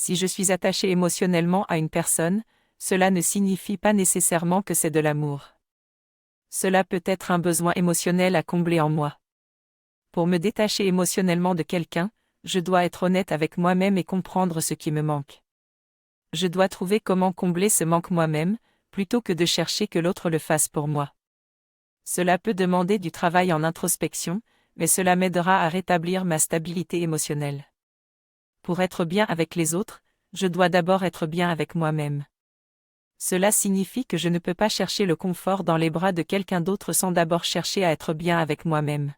Si je suis attaché émotionnellement à une personne, cela ne signifie pas nécessairement que c'est de l'amour. Cela peut être un besoin émotionnel à combler en moi. Pour me détacher émotionnellement de quelqu'un, je dois être honnête avec moi-même et comprendre ce qui me manque. Je dois trouver comment combler ce manque moi-même, plutôt que de chercher que l'autre le fasse pour moi. Cela peut demander du travail en introspection, mais cela m'aidera à rétablir ma stabilité émotionnelle. Pour être bien avec les autres, je dois d'abord être bien avec moi-même. Cela signifie que je ne peux pas chercher le confort dans les bras de quelqu'un d'autre sans d'abord chercher à être bien avec moi-même.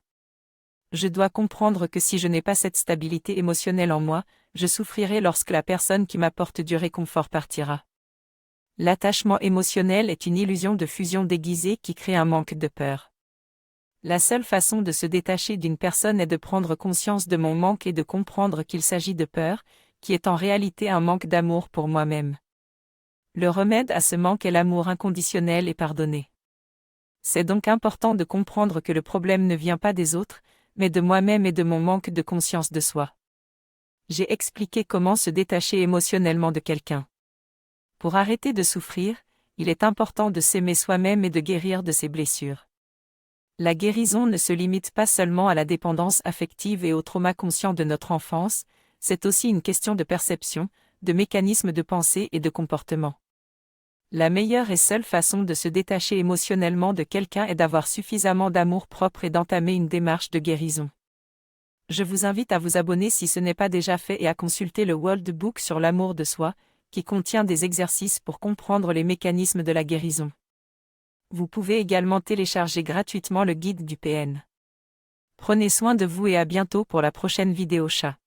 Je dois comprendre que si je n'ai pas cette stabilité émotionnelle en moi, je souffrirai lorsque la personne qui m'apporte du réconfort partira. L'attachement émotionnel est une illusion de fusion déguisée qui crée un manque de peur. La seule façon de se détacher d'une personne est de prendre conscience de mon manque et de comprendre qu'il s'agit de peur, qui est en réalité un manque d'amour pour moi-même. Le remède à ce manque est l'amour inconditionnel et pardonné. C'est donc important de comprendre que le problème ne vient pas des autres, mais de moi-même et de mon manque de conscience de soi. J'ai expliqué comment se détacher émotionnellement de quelqu'un. Pour arrêter de souffrir, il est important de s'aimer soi-même et de guérir de ses blessures. La guérison ne se limite pas seulement à la dépendance affective et au trauma conscient de notre enfance, c'est aussi une question de perception, de mécanismes de pensée et de comportement. La meilleure et seule façon de se détacher émotionnellement de quelqu'un est d'avoir suffisamment d'amour propre et d'entamer une démarche de guérison. Je vous invite à vous abonner si ce n'est pas déjà fait et à consulter le World Book sur l'amour de soi, qui contient des exercices pour comprendre les mécanismes de la guérison. Vous pouvez également télécharger gratuitement le guide du PN. Prenez soin de vous et à bientôt pour la prochaine vidéo chat.